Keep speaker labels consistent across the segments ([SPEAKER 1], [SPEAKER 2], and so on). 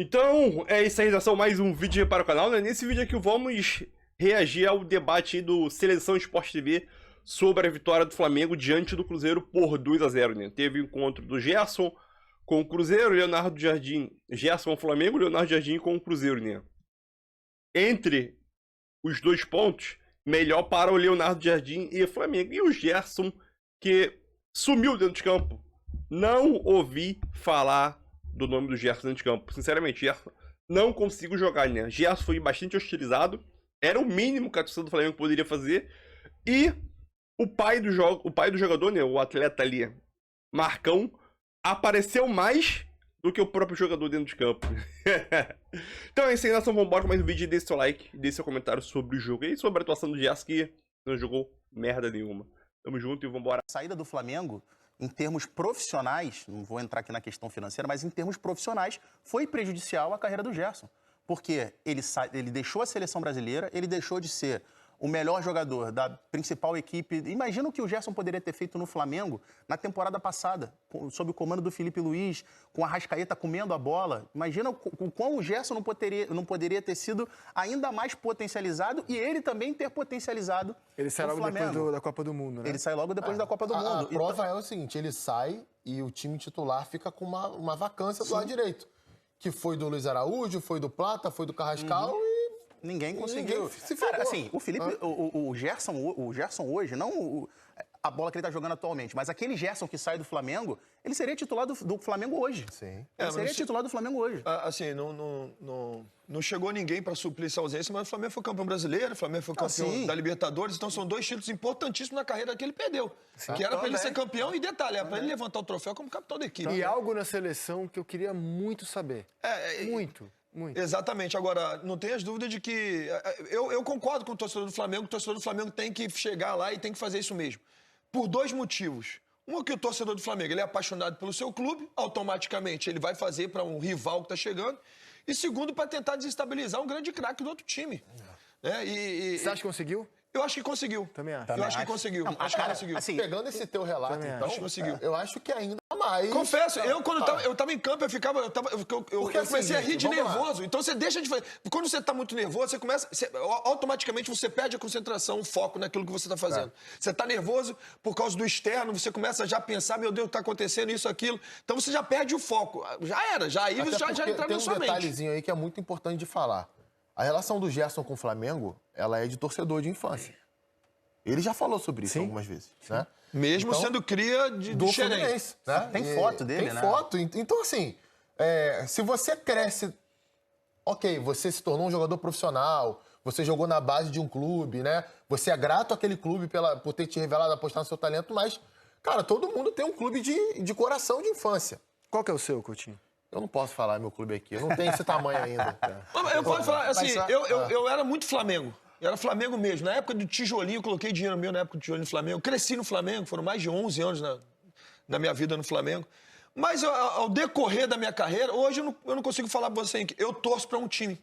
[SPEAKER 1] Então, é isso aí, nação, mais um vídeo para o canal, né? Nesse vídeo aqui vamos reagir ao debate do Seleção Sport TV sobre a vitória do Flamengo diante do Cruzeiro por 2-0, né? Teve o encontro do Gerson com o Cruzeiro, Leonardo Jardim, Gerson Flamengo, Leonardo Jardim com o Cruzeiro, né? Entre os dois pontos, melhor para o Leonardo Jardim e o Flamengo. E o Gerson, que sumiu dentro de campo. Não ouvi falar do nome do Gerson dentro de campo. Sinceramente, Gerson, não consigo jogar, né? Gerson foi bastante hostilizado. Era o mínimo que a torcida do Flamengo poderia fazer. E o pai do jogador, né? O atleta ali, Marcão, apareceu mais do que o próprio jogador dentro de campo. Então é isso aí, nação. Vambora com mais um vídeo. Deixe seu like, deixe seu comentário sobre o jogo e sobre a atuação do Gerson, que não jogou merda nenhuma. Tamo junto e vambora.
[SPEAKER 2] A saída do Flamengo, em termos profissionais, não vou entrar aqui na questão financeira, mas em termos profissionais, foi prejudicial à carreira do Gerson. Porque ele deixou a seleção brasileira, ele deixou de ser o melhor jogador da principal equipe. Imagina o que o Gerson poderia ter feito no Flamengo na temporada passada, sob o comando do Felipe Luiz, com a Arrascaeta comendo a bola. Imagina o quão o Gerson não poderia ter sido ainda mais potencializado e ele também ter potencializado
[SPEAKER 3] ele sai logo depois da Copa do Mundo, né?
[SPEAKER 2] Ele sai logo depois da Copa do Mundo.
[SPEAKER 4] A prova é o seguinte, ele sai e o time titular fica com uma vacância do lado direito. Que foi do Luiz Araújo, foi do Plata, foi do Carrascal e...
[SPEAKER 2] Ninguém conseguiu.
[SPEAKER 4] Ninguém se
[SPEAKER 2] Cara,
[SPEAKER 4] ferrou.
[SPEAKER 2] assim, o Felipe, o Gerson hoje, não a bola que ele tá jogando atualmente, mas aquele Gerson que sai do Flamengo, ele seria titular do Flamengo hoje.
[SPEAKER 4] Sim.
[SPEAKER 2] Ele seria titular do Flamengo hoje.
[SPEAKER 5] Assim, não chegou ninguém para suprir essa ausência, mas o Flamengo foi campeão brasileiro, o Flamengo foi campeão da Libertadores, então são dois títulos importantíssimos na carreira que ele perdeu. Que era para ele ser campeão e, detalhe, era para ele levantar o troféu como capitão da equipe.
[SPEAKER 3] E algo na seleção que eu queria muito saber. Muito.
[SPEAKER 5] Exatamente. Agora, não tenha as dúvidas de que... Eu concordo com o torcedor do Flamengo tem que chegar lá e tem que fazer isso mesmo. Por dois motivos. Um é que o torcedor do Flamengo ele é apaixonado pelo seu clube, automaticamente ele vai fazer para um rival que está chegando. E segundo, para tentar desestabilizar um grande craque do outro time.
[SPEAKER 3] Você acha que conseguiu?
[SPEAKER 5] Eu acho que conseguiu.
[SPEAKER 3] Também acho.
[SPEAKER 5] Eu acho que conseguiu.
[SPEAKER 2] Não,
[SPEAKER 5] acho que conseguiu.
[SPEAKER 2] Assim,
[SPEAKER 4] Pegando esse teu relato, então,
[SPEAKER 5] acho que conseguiu.
[SPEAKER 4] eu acho que ainda mais...
[SPEAKER 5] Confesso, quando eu tava em campo, eu comecei a rir de nervoso. Então você deixa de fazer. Quando você tá muito nervoso, automaticamente você perde a concentração, o foco naquilo que você tá fazendo. Você tá nervoso por causa do externo, você começa já a pensar, meu Deus, tá acontecendo isso, aquilo. Então você já perde o foco. Já era, aí você já entra na sua mente.
[SPEAKER 4] Tem um detalhezinho aí que é muito importante de falar. A relação do Gerson com o Flamengo, ela é de torcedor de infância. Ele já falou sobre isso algumas vezes, né?
[SPEAKER 5] Mesmo
[SPEAKER 4] então,
[SPEAKER 5] sendo cria do Xerém.
[SPEAKER 4] Né?
[SPEAKER 2] Tem foto dele, né?
[SPEAKER 4] Tem foto. Então, assim, se você cresce... Ok, você se tornou um jogador profissional, você jogou na base de um clube, né? Você é grato àquele clube por ter te revelado, apostar no seu talento, mas, cara, todo mundo tem um clube de coração de infância.
[SPEAKER 3] Qual que é o seu, Coutinho?
[SPEAKER 4] Eu não posso falar meu clube aqui, eu não tenho esse tamanho ainda.
[SPEAKER 5] Eu posso falar, assim, eu era muito Flamengo. Eu era Flamengo mesmo. Na época do tijolinho, eu coloquei dinheiro meu na época do tijolinho do Flamengo. Eu cresci no Flamengo, foram mais de 11 anos na minha vida no Flamengo. Mas ao decorrer da minha carreira, hoje eu não consigo falar pra você que eu torço pra um time.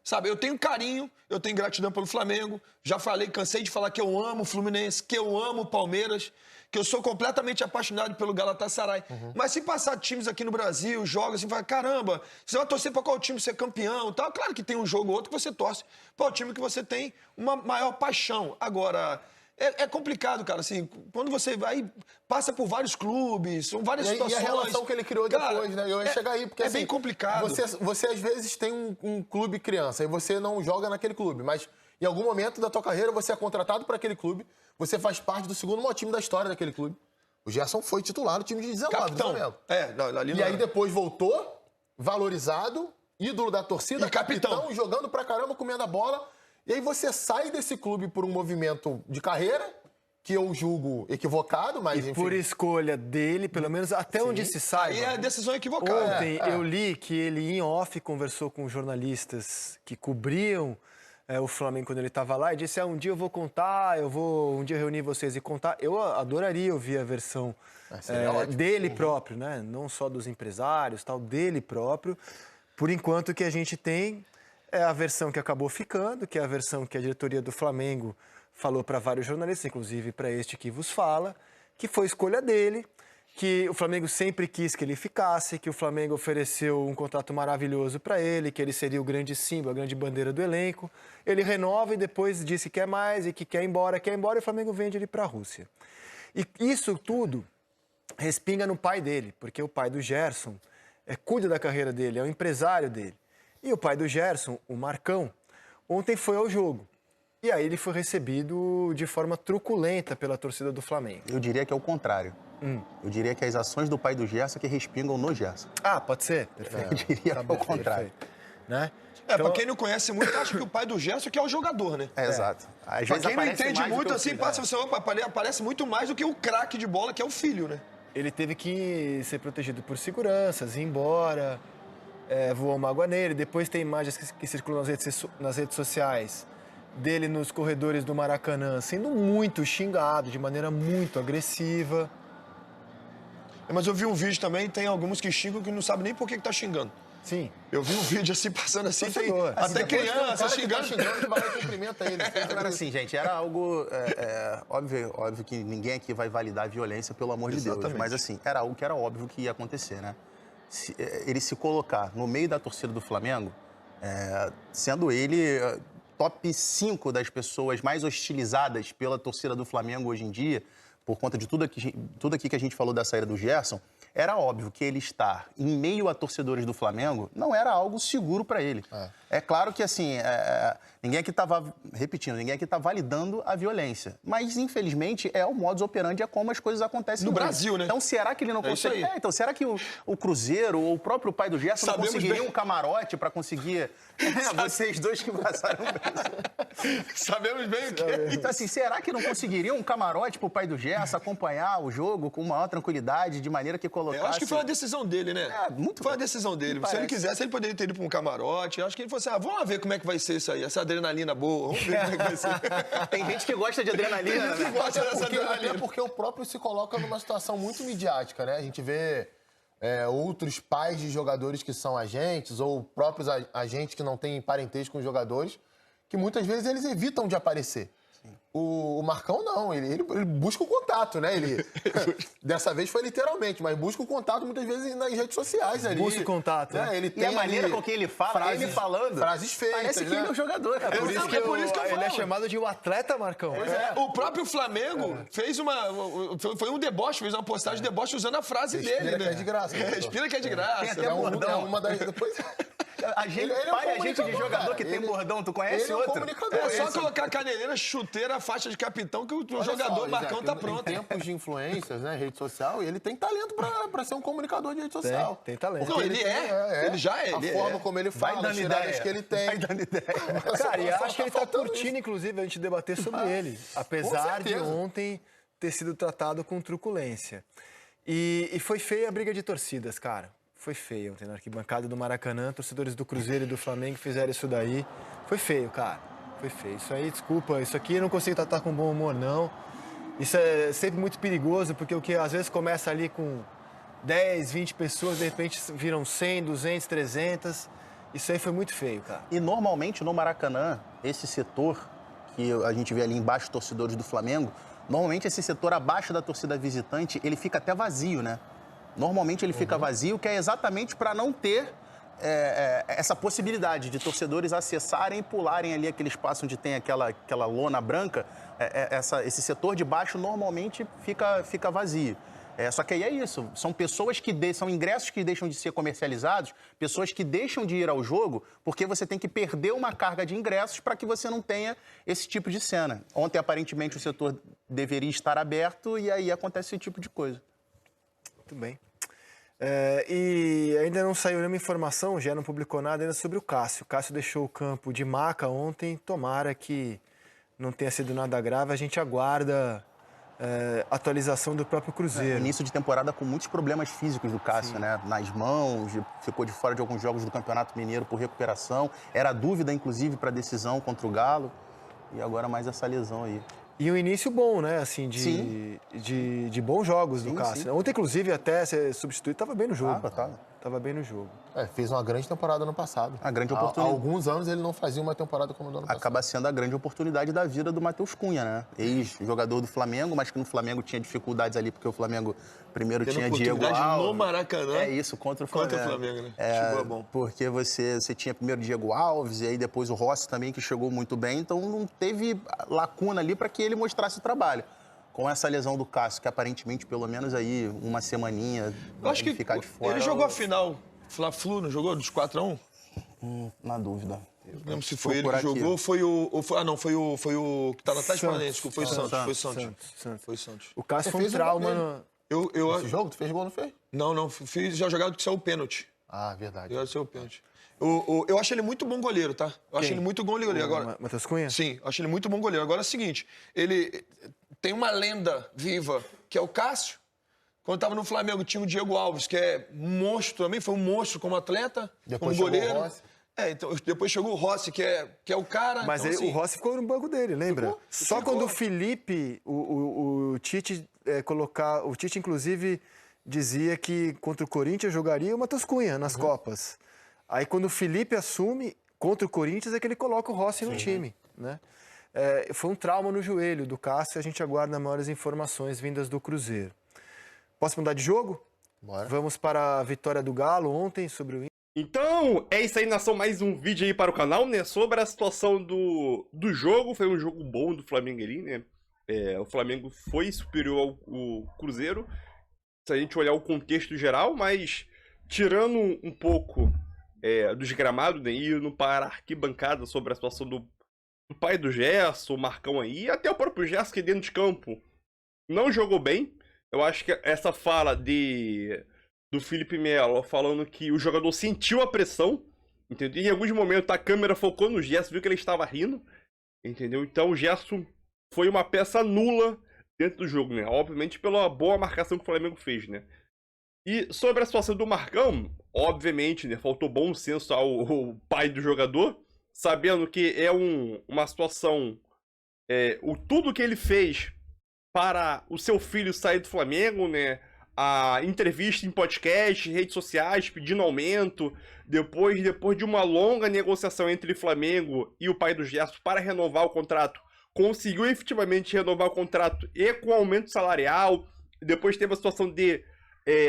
[SPEAKER 5] Sabe, eu tenho carinho, eu tenho gratidão pelo Flamengo. Já falei, cansei de falar que eu amo o Fluminense, que eu amo o Palmeiras, que eu sou completamente apaixonado pelo Galatasaray. Mas se passar times aqui no Brasil, jogos, assim, fala, caramba, você vai torcer para qual time ser campeão e tal? Claro que tem um jogo ou outro que você torce para o time que você tem uma maior paixão. Agora, é complicado, cara, assim, quando você vai, passa por vários clubes, são várias situações.
[SPEAKER 4] E a relação que ele criou depois, né? Eu ia chegar aí, porque
[SPEAKER 5] é
[SPEAKER 4] assim,
[SPEAKER 5] bem complicado.
[SPEAKER 4] Você às vezes tem um clube criança e você não joga naquele clube, mas em algum momento da tua carreira você é contratado para aquele clube, você faz parte do segundo maior time da história daquele clube. O Gerson foi titular do time de 19
[SPEAKER 5] Capitão.
[SPEAKER 4] do Flamengo.
[SPEAKER 5] Ali
[SPEAKER 4] E aí depois voltou, valorizado, ídolo da torcida,
[SPEAKER 5] E capitão.
[SPEAKER 4] jogando pra caramba, comendo a bola. E aí você sai desse clube por um movimento de carreira, que eu julgo equivocado, mas enfim.
[SPEAKER 3] Por escolha dele, pelo menos até onde se sabe.
[SPEAKER 5] Aí é a decisão equivocada.
[SPEAKER 3] Ontem eu li que ele, em off, conversou com jornalistas que cobriam o Flamengo quando ele estava lá e disse, um dia eu vou contar, eu vou um dia reunir vocês e contar. Eu adoraria ouvir a versão dele próprio, né? Não só dos empresários, tal, dele próprio. Por enquanto, o que a gente tem é a versão que acabou ficando, que é a versão que a diretoria do Flamengo falou para vários jornalistas, inclusive para este que vos fala, que foi escolha dele. que o Flamengo sempre quis que ele ficasse, que o Flamengo ofereceu um contrato maravilhoso para ele, que ele seria o grande símbolo, a grande bandeira do elenco. Ele renova e depois disse que quer mais e que quer ir embora, e o Flamengo vende ele para a Rússia. E isso tudo respinga no pai dele, porque o pai do Gerson cuida da carreira dele, é o empresário dele. E o pai do Gerson, o Marcão, ontem foi ao jogo. E aí ele foi recebido de forma truculenta pela torcida do Flamengo.
[SPEAKER 2] Eu diria que é o contrário. Eu diria que as ações do pai do Gerson que respingam no Gerson.
[SPEAKER 3] Ah, pode ser? Perfeito.
[SPEAKER 2] Eu diria que é o contrário.
[SPEAKER 3] Perfeito. Né?
[SPEAKER 5] Pra quem não conhece muito, acha que o pai do Gerson que é o jogador, né?
[SPEAKER 2] Exato. Às
[SPEAKER 5] Pra
[SPEAKER 2] vezes
[SPEAKER 5] quem não
[SPEAKER 2] aparece
[SPEAKER 5] entende
[SPEAKER 2] mais do
[SPEAKER 5] muito,
[SPEAKER 2] que o
[SPEAKER 5] assim,
[SPEAKER 2] filho.
[SPEAKER 5] aparece muito mais do que o craque de bola, que é o filho, né?
[SPEAKER 3] Ele teve que ser protegido por seguranças, ir embora, voou uma água nele. Depois tem imagens que circulam nas redes sociais dele nos corredores do Maracanã, sendo muito xingado, de maneira muito agressiva.
[SPEAKER 5] Mas eu vi um vídeo também, tem alguns que xingam que não sabem nem por que tá xingando.
[SPEAKER 3] Sim.
[SPEAKER 5] Eu vi um vídeo assim, passando assim, tem
[SPEAKER 3] Torcedor.
[SPEAKER 5] até criança
[SPEAKER 4] Tá
[SPEAKER 5] xingando.
[SPEAKER 4] xingando, vai lá e cumprimenta ele.
[SPEAKER 2] Agora, assim, gente, era algo... óbvio que ninguém aqui vai validar a violência, pelo amor de Deus.
[SPEAKER 5] Exatamente.
[SPEAKER 2] Mas, assim, era algo que era óbvio que ia acontecer, né? Ele se colocar no meio da torcida do Flamengo, sendo ele top 5 das pessoas mais hostilizadas pela torcida do Flamengo hoje em dia, por conta de tudo aqui que a gente falou da saída do Gerson, era óbvio que ele estar em meio a torcedores do Flamengo não era algo seguro para ele. É claro que, assim, ninguém aqui estava, repetindo, ninguém aqui está validando a violência. Mas, infelizmente, é o modus operandi, é como as coisas acontecem
[SPEAKER 5] No
[SPEAKER 2] mundo.
[SPEAKER 5] Brasil, né?
[SPEAKER 2] Então, será que ele não
[SPEAKER 5] isso
[SPEAKER 2] consegue...
[SPEAKER 5] aí.
[SPEAKER 2] Então, será que o Cruzeiro ou o próprio pai do Gerson não
[SPEAKER 5] Sabemos
[SPEAKER 2] conseguiria
[SPEAKER 5] bem.
[SPEAKER 2] um camarote para conseguir... vocês dois que passaram
[SPEAKER 5] Sabemos bem o que é.
[SPEAKER 2] Então, assim, será que não conseguiria um camarote pro pai do Gerson acompanhar o jogo com maior tranquilidade, de maneira que colocasse...
[SPEAKER 5] Eu acho que foi uma decisão dele, né?
[SPEAKER 2] muito
[SPEAKER 5] Foi uma decisão dele. Se ele quisesse, ele poderia ter ido para um camarote. Eu acho que ele falou assim, vamos lá ver como é que vai ser isso aí, essa adrenalina boa. Vamos ver como é que vai ser.
[SPEAKER 2] Tem gente que gosta de adrenalina,
[SPEAKER 5] Tem gente que
[SPEAKER 2] né?
[SPEAKER 5] gosta dessa
[SPEAKER 4] Até
[SPEAKER 5] adrenalina.
[SPEAKER 4] porque o próprio se coloca numa situação muito midiática, né? A gente vê outros pais de jogadores que são agentes ou próprios agentes que não têm parentesco com os jogadores, que muitas vezes eles evitam de aparecer. O Marcão não, ele busca o contato, né? Ele, dessa vez foi literalmente, mas busca o contato muitas vezes nas redes sociais ali.
[SPEAKER 3] Busca o contato, né?
[SPEAKER 4] Ele
[SPEAKER 2] E
[SPEAKER 4] tem
[SPEAKER 2] a maneira
[SPEAKER 4] ali
[SPEAKER 2] com que ele fala, ele falando,
[SPEAKER 4] frases feitas,
[SPEAKER 2] parece que
[SPEAKER 4] né?
[SPEAKER 2] ele é o jogador.
[SPEAKER 3] Por isso que ele
[SPEAKER 5] falo.
[SPEAKER 3] é chamado de o atleta Marcão.
[SPEAKER 5] O próprio Flamengo fez foi um deboche, fez uma postagem de deboche usando a frase dele,
[SPEAKER 4] Respira
[SPEAKER 5] né?
[SPEAKER 4] que é de graça.
[SPEAKER 5] Respira que é de graça.
[SPEAKER 2] Tem até bordão.
[SPEAKER 4] uma das... Depois...
[SPEAKER 2] Ele
[SPEAKER 4] é um
[SPEAKER 2] pai agente de
[SPEAKER 4] comunicador,
[SPEAKER 2] jogador
[SPEAKER 4] cara.
[SPEAKER 2] que tem
[SPEAKER 4] Ele-
[SPEAKER 2] bordão, tu conhece
[SPEAKER 4] ele é um
[SPEAKER 2] outro?
[SPEAKER 4] comunicador.
[SPEAKER 5] É só
[SPEAKER 4] Esse-
[SPEAKER 5] colocar caneleira, chuteira, faixa de capitão que o
[SPEAKER 4] Olha
[SPEAKER 5] jogador
[SPEAKER 4] só,
[SPEAKER 5] Marcão
[SPEAKER 4] Isaac,
[SPEAKER 5] tá pronto.
[SPEAKER 4] Em tempos de influências, né, rede social, ele tem talento pra ser um comunicador de rede social.
[SPEAKER 3] Tem talento.
[SPEAKER 5] Não, ele é. Ele já é.
[SPEAKER 4] A
[SPEAKER 5] ele
[SPEAKER 4] forma
[SPEAKER 5] é.
[SPEAKER 4] como ele
[SPEAKER 2] Vai
[SPEAKER 4] fala,
[SPEAKER 2] dando
[SPEAKER 4] as tiradas
[SPEAKER 2] ideia.
[SPEAKER 4] que ele tem.
[SPEAKER 2] Vai dando ideia.
[SPEAKER 3] Cara, e
[SPEAKER 4] Só
[SPEAKER 3] acho que ele tá
[SPEAKER 4] faltando
[SPEAKER 3] curtindo,
[SPEAKER 4] isso.
[SPEAKER 3] inclusive, a gente debater sobre ele. Apesar de
[SPEAKER 4] certeza.
[SPEAKER 3] ontem ter sido tratado com truculência. E foi feia a briga de torcidas, cara. Foi feio ontem na arquibancada do Maracanã. Torcedores do Cruzeiro e do Flamengo fizeram isso daí. Foi feio, cara. Foi feio. Isso aí, desculpa, isso aqui eu não consigo tratar com bom humor, não. Isso é sempre muito perigoso, porque o que às vezes começa ali com 10, 20 pessoas, de repente viram 100, 200, 300. Isso aí foi muito feio, cara.
[SPEAKER 2] E normalmente no Maracanã, esse setor que a gente vê ali embaixo, torcedores do Flamengo, normalmente esse setor abaixo da torcida visitante, ele fica até vazio, né? Normalmente ele fica vazio, que é exatamente para não ter essa possibilidade de torcedores acessarem e pularem ali aquele espaço onde tem aquela lona branca. Esse setor de baixo normalmente fica vazio. Só que aí é isso, são pessoas são ingressos que deixam de ser comercializados, pessoas que deixam de ir ao jogo porque você tem que perder uma carga de ingressos para que você não tenha esse tipo de cena. Ontem, aparentemente, o setor deveria estar aberto e aí acontece esse tipo de coisa.
[SPEAKER 3] Muito bem. E ainda não saiu nenhuma informação, já não publicou nada ainda sobre o Cássio. O Cássio deixou o campo de maca ontem, tomara que não tenha sido nada grave. A gente aguarda atualização do próprio Cruzeiro.
[SPEAKER 2] Início de temporada com muitos problemas físicos do Cássio, né? Nas mãos, ficou de fora de alguns jogos do Campeonato Mineiro por recuperação. Era dúvida, inclusive, para a decisão contra o Galo. E agora mais essa lesão aí.
[SPEAKER 3] E um início bom, né? Assim, de bons jogos do
[SPEAKER 2] Sim,
[SPEAKER 3] Cássio.
[SPEAKER 2] sim.
[SPEAKER 3] Ontem, inclusive, até ser substituído, estava bem no jogo.
[SPEAKER 2] Tava.
[SPEAKER 3] bem no jogo.
[SPEAKER 4] Fez uma grande temporada no passado.
[SPEAKER 2] A grande
[SPEAKER 4] Há
[SPEAKER 2] oportunidade.
[SPEAKER 4] alguns anos ele não fazia uma temporada como do ano passado.
[SPEAKER 2] Acaba sendo a grande oportunidade da vida do Matheus Cunha, né? Ex-jogador do Flamengo, mas que no Flamengo tinha dificuldades ali, porque o Flamengo primeiro
[SPEAKER 5] Tendo
[SPEAKER 2] tinha Diego
[SPEAKER 5] oportunidade
[SPEAKER 2] Alves.
[SPEAKER 5] no Maracanã.
[SPEAKER 2] É isso, contra o Flamengo.
[SPEAKER 5] Contra o Flamengo, né?
[SPEAKER 2] É,
[SPEAKER 5] bom.
[SPEAKER 2] porque você tinha primeiro Diego Alves e aí depois o Rossi também, que chegou muito bem, então não teve lacuna ali para que ele mostrasse o trabalho. Com essa lesão do Cássio, que aparentemente, pelo menos aí, uma semaninha,
[SPEAKER 5] Eu acho que
[SPEAKER 2] ficar de fora.
[SPEAKER 5] ele jogou a final Fla-Flu, não jogou? Dos 4-1?
[SPEAKER 2] Na dúvida.
[SPEAKER 5] Não lembro se foi ele
[SPEAKER 2] por
[SPEAKER 5] que
[SPEAKER 2] aqui.
[SPEAKER 5] jogou, foi o que tá no Atlético Paranaense, foi o Santos. Foi o Santos.
[SPEAKER 3] Santos.
[SPEAKER 5] Foi o Santos.
[SPEAKER 3] O Cássio
[SPEAKER 4] Você
[SPEAKER 3] foi um
[SPEAKER 4] fez o gol
[SPEAKER 3] trauma.
[SPEAKER 5] Eu,
[SPEAKER 4] Esse jogo, tu fez gol, não fez?
[SPEAKER 5] não, fiz já jogado que saiu o pênalti.
[SPEAKER 4] Ah, verdade.
[SPEAKER 5] Já saiu o pênalti. Eu acho ele muito bom goleiro, tá? Eu acho ele muito bom goleiro. Agora,
[SPEAKER 3] Matheus Cunha?
[SPEAKER 5] sim, eu acho ele muito bom goleiro. Agora é o seguinte, ele tem uma lenda viva, que é o Cássio. Quando estava no Flamengo, tinha o Diego Alves, que é um monstro também, foi um monstro como atleta,
[SPEAKER 4] Depois
[SPEAKER 5] como
[SPEAKER 4] chegou o
[SPEAKER 5] goleiro.
[SPEAKER 4] Rossi.
[SPEAKER 5] Então, depois chegou o Rossi, que é o cara.
[SPEAKER 3] Mas
[SPEAKER 5] então,
[SPEAKER 3] o Rossi ficou no banco dele, lembra? Só
[SPEAKER 5] Ficou.
[SPEAKER 3] quando o Felipe, o Tite colocar... O Tite, inclusive, dizia que contra o Corinthians jogaria o Matheus Cunha nas Copas. Aí quando o Felipe assume, contra o Corinthians, é que ele coloca o Rossi no time, né? Foi um trauma no joelho do Cássio, a gente aguarda maiores informações vindas do Cruzeiro. Posso mudar de jogo?
[SPEAKER 4] Bora.
[SPEAKER 3] Vamos para a vitória do Galo ontem sobre o...
[SPEAKER 1] Então, é isso aí, nação, mais um vídeo aí para o canal, né, sobre a situação do jogo. Foi um jogo bom do Flamengo ali, né, o Flamengo foi superior ao Cruzeiro, se a gente olhar o contexto geral, mas tirando um pouco dos gramados, né, e indo para a arquibancada sobre a situação do pai do Gerson, o Marcão aí, e até o próprio Gerson que dentro de campo não jogou bem. Eu acho que essa fala do Felipe Melo falando que o jogador sentiu a pressão, entendeu? Em alguns momentos a câmera focou no Gerson, viu que ele estava rindo, entendeu? Então o Gerson foi uma peça nula dentro do jogo, né? Obviamente pela boa marcação que o Flamengo fez, né? E sobre a situação do Marcão, obviamente, né, faltou bom senso ao pai do jogador, sabendo que é uma situação, tudo que ele fez para o seu filho sair do Flamengo, né? A entrevista em podcast, redes sociais, pedindo aumento, depois de uma longa negociação entre o Flamengo e o pai do Gerson para renovar o contrato, conseguiu efetivamente renovar o contrato e com aumento salarial. Depois teve a situação de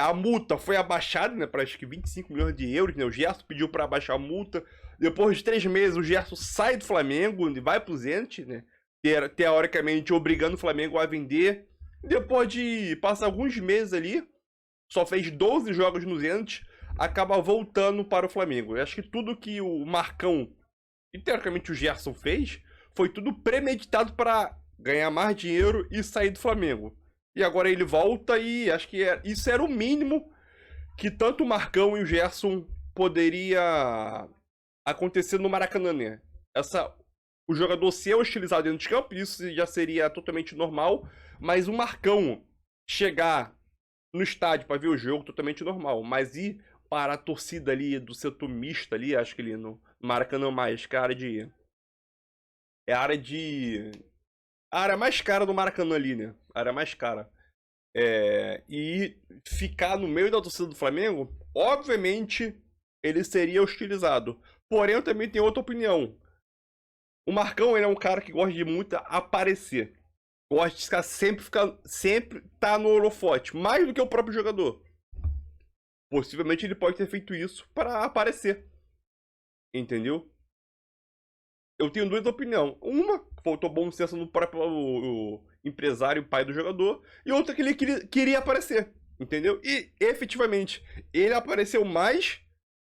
[SPEAKER 1] a multa foi abaixada, né, para acho que 25 milhões de euros, né? O Gerson pediu para abaixar a multa. Depois de 3 meses, o Gerson sai do Flamengo e vai pro Zenit, né? Teoricamente obrigando o Flamengo a vender. Depois de passar alguns meses ali, só fez 12 jogos no Zenit, acaba voltando para o Flamengo. Eu acho que tudo que o Marcão e teoricamente o Gerson fez, foi tudo premeditado para ganhar mais dinheiro e sair do Flamengo. E agora ele volta e acho que isso era o mínimo que tanto o Marcão e o Gerson poderia acontecer no Maracanã, né? O jogador ser hostilizado dentro de campo, isso já seria totalmente normal, mas o Marcão chegar no estádio para ver o jogo, totalmente normal, mas ir para a torcida ali do setor misto ali, acho que ali no Maracanã mais, que é a área mais cara do Maracanã ali, né? A área mais cara. E ficar no meio da torcida do Flamengo, obviamente, ele seria hostilizado. Porém, eu também tenho outra opinião. O Marcão, ele é um cara que gosta de muito aparecer. Gosta de sempre tá no holofote, mais do que o próprio jogador. Possivelmente ele pode ter feito isso para aparecer. Entendeu? Eu tenho duas opiniões. Uma, faltou bom senso no próprio o empresário, pai do jogador. E outra, que ele queria aparecer. Entendeu? E, efetivamente, ele apareceu mais.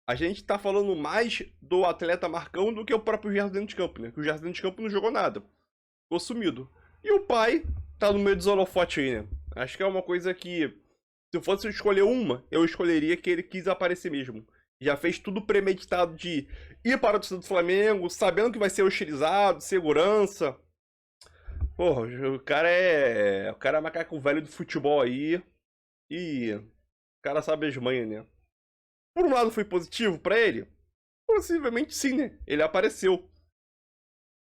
[SPEAKER 1] A gente tá falando mais do atleta Marcão do que o próprio Gerson dentro de campo, né? Porque o Gerson dentro de campo não jogou nada. Ficou sumido. E o pai tá no meio dos holofotes aí, né? Acho que é uma coisa que, se eu fosse escolher uma, eu escolheria que ele quis aparecer mesmo. Já fez tudo premeditado de ir para o torcida do Flamengo, sabendo que vai ser hostilizado, segurança. Porra, o cara é macaco velho do futebol aí. E o cara sabe as manhas, né? Por um lado foi positivo pra ele? Possivelmente sim, né? Ele apareceu.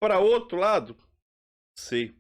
[SPEAKER 1] Para outro lado, sei.